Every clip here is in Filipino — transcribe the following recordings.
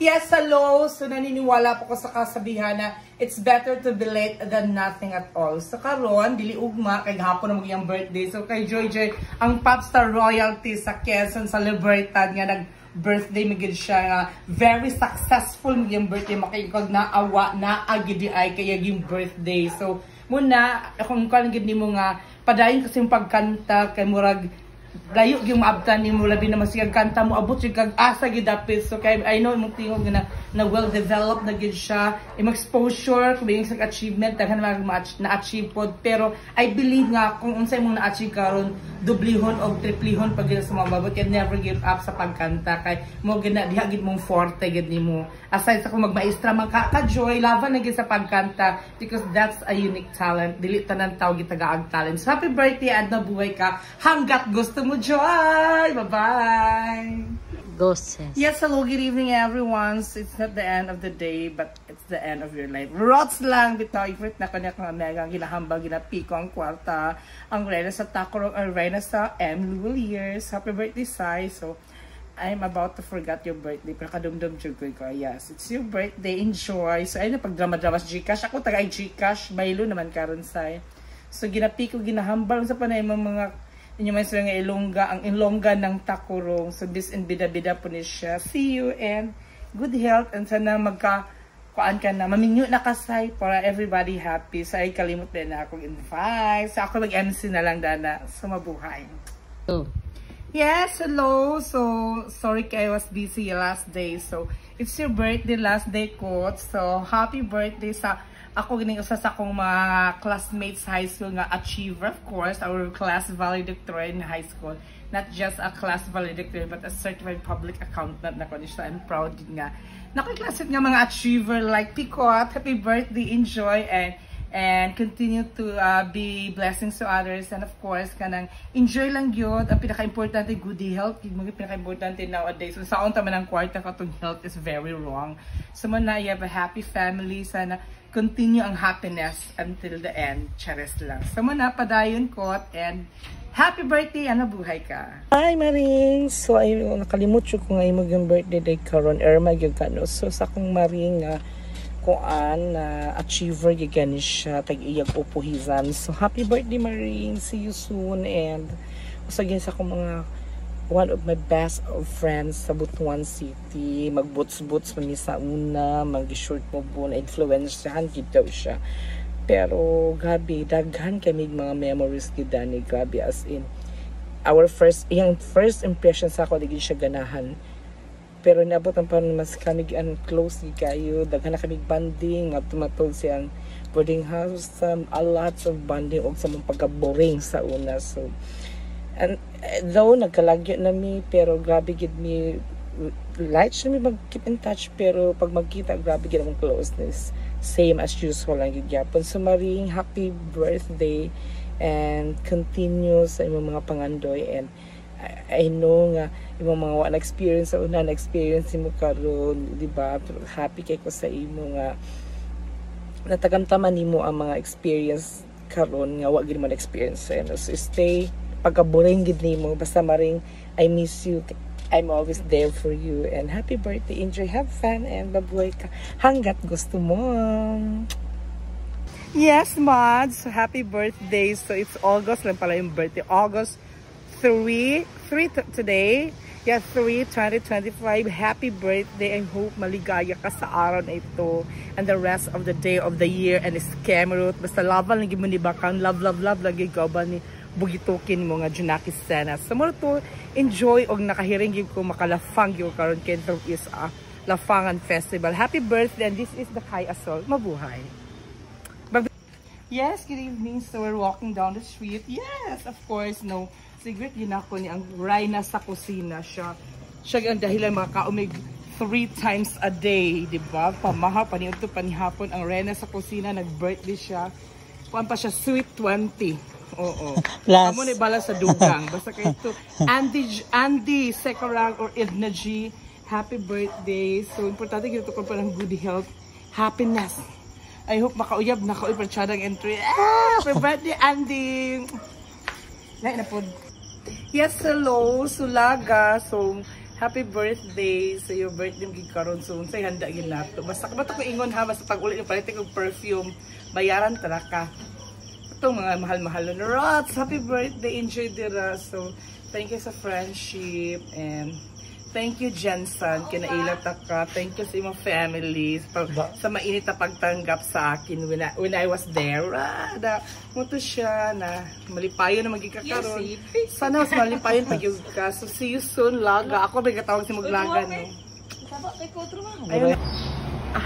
Yes, hello. So, naniniwala po ko sa kasabihan na it's better to be late than nothing at all. So, karon dili ugma, kay hapon na magyang birthday. So, kay Joy Joy, ang Popstar Royalty sa Quezon, celebrated nga nag-birthday, magiging siya nga very successful magyang birthday. Makaikog na awa, na agidi ay kaya yung birthday. So, muna, kung kalagid ni mo nga, padayon kasi yung pagkanta, kay murag, layo yung maabtan ni mo labi na masigag kanta mo abot yung kag-asa gidapit. So kay I know imong tingog na well developed na gid siya, imong exposure kung yung sa achievement daghan na achieve pod, pero I believe nga kung unsay imong na-achieve karon dublihon o triplihon pag sa mga babot, can never give up sa pagkanta kay mo gina diha gid mong forte gid nimo. Aside sa kung magmaestra man ka Joy, laban na gid sa pagkanta because that's a unique talent, dili tanan tawo gid tagaag talent. So happy birthday at nabuhay ka hanggat gusto mo, Joy. Bye-bye. Ghosts. Yes, hello, good evening, everyone. So, it's not the end of the day, but it's the end of your life. Rots lang, bitaw. Ifrit na kanya kang mega, ginahambang, ginapiko ang kwarta. Ang reyna sa Tacorong, ang reyna sa M. Luliers. Happy birthday, Sai. So, I'm about to forget your birthday. Pero kadumdum jugoy ko. Yes, it's your birthday. Enjoy. So, ayun na, pag-drama-drama sa Gcash. Ako, taga Gcash. Baylo naman karon, Sai. So, ginapiko, ginahambang sa panay mga inyo may sila nga Ilongga, ang Ilongga ng Tacorong. So, bis and bida-bida po ni siya. See you and good health. And sana magka-kuan ka na. Maminyo na kasay para everybody happy. So, ay kalimut din na akong invite. So, ako mag-MC na lang, Dana. So, mabuhay. Oh. Yes, hello. So, sorry I was busy last day. So, it's your birthday last day, Coach. So, happy birthday sa ako gining usa sa akong mga classmates high school nga achiever, of course, our class valedictorian in high school. Not just a class valedictorian, but a certified public accountant na ko niya. I'm proud din nga. Nakiklasit nga mga achiever like Picot. Happy birthday, enjoy, and continue to be blessings to others. And of course, kanang enjoy lang yun. Ang pinaka-importante, good health. Yung mga pinaka-importante nowadays. So, sa unta man ang kwarta katong health is very wrong. So, muna, you have a happy family. Sana continue ang happiness until the end. Charis lang. So, muna, padayon ko and happy birthday, buhay ka. Hi, Maring! So, ay, nakalimut ko nga yung birthday day karon Irma yung kano. So, sa akong Maring kuan na achiever gani siya tag-iyag upuhizan. So, happy birthday, Maring! See you soon. And usagin sa akong mga one of my best of friends sa Butuan City. Mag-boots-boots man sa una, mag-short mo po na influensyahan kita siya. Pero gabi, daghan kami mga memories kita ni gabi, as in our first impression sa ako digid siya ganahan. Pero niabot ang parang mas kami close kayo, daghan na kami banding, tumatol siyang boarding house, a lot of banding og sa mga pagka-boring sa una. So, and though nagkalagyo na mi, pero grabe gid mi light siya mi mag-keep in touch, pero pag magkita grabe gid ang closeness, same as usual lang gid gyapon. So, Maring, happy birthday and continue sa imong mga pangandoy. And I know nga imong mga wala experience sa una na experience mo karon, di ba? Happy kay ko sa imo nga natagamtaman nimo ang mga experience karon nga wa gid man experience. So, stay pagka-boring gid nimo, basta Maring, I miss you. I'm always there for you. And happy birthday, enjoy, have fun, and babuhay ka hanggat gusto mo. Yes, Mads. So, happy birthday. So, it's August lang pala yung birthday. August 3 today. Yeah, 3, 2025. Happy birthday. I hope maligaya ka sa araw na ito and the rest of the day of the year and Cameroon. Basta laban lagi mo ni Bakang. Love lagi ka ba ni bugitukin mo nga Junaki Sena. So, mo to enjoy og nakahiring ko makalafang yung karon kento is a Lafangan Festival. Happy birthday, and this is the Kai Asol. Mabuhay. Yes, good evening. So, we're walking down the street. Yes, of course, no secret ginako ni ang Reyna sa kusina siya. Siya ang dahilan mga kaumig 3 times a day, di ba? Pamaha, paniudto, panihapon ang Reyna sa kusina, nag-birthday siya. Kuan pa siya, sweet 20. Oo. Amo ni bala sa dugang. Basta kayo ito. Andy Sekarang or Edna G, happy birthday. So, importante gito ko pa ng good health, happiness. I hope makauyab na kaoy parchadang entry. Happy birthday, Andy! Nay na po. Yes, hello, Sulaga. So, Happy birthday sa your birthday gid karon soon. Say handa gyud nato. Basta ko ingon ha, basta pag uli yung palit og perfume, bayaran tara ka. Itong mga mahal-mahal na rots. Happy birthday, enjoy dira. So, thank you sa friendship and thank you Jensen, kinailat ka. Thank you sa imong family sa mainit na pagtanggap sa akin when I was there. Muto siya na malipayon na magigakaroon. Sana mas malipayon pag-yug ka. So see you soon, Laga. Ako may katawag si Maglaga, no? Ayun.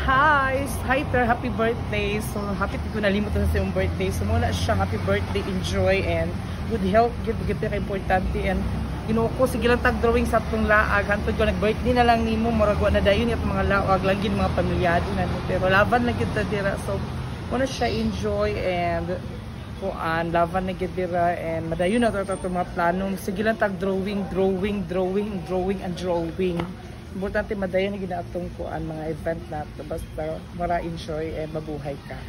Hi, Ter, happy birthday. So happy ko nalimot na sa iyong birthday. So muna siya, happy birthday, enjoy and good health, good ka importante and ko sige lang tag-drawing sa itong laag. Hantod ko, nag-birthday na lang nimo maragwa na dayon yung mga laag, lagi mga pamilyado na. Pero laban na kita dira. So, muna siya enjoy and kuan, laban na kita dira and madayon na ito mga planong. Sige lang tag-drawing, drawing. Importante madayon na ginaatong kuan, mga event na ito. Basta mara enjoy and mabuhay ka.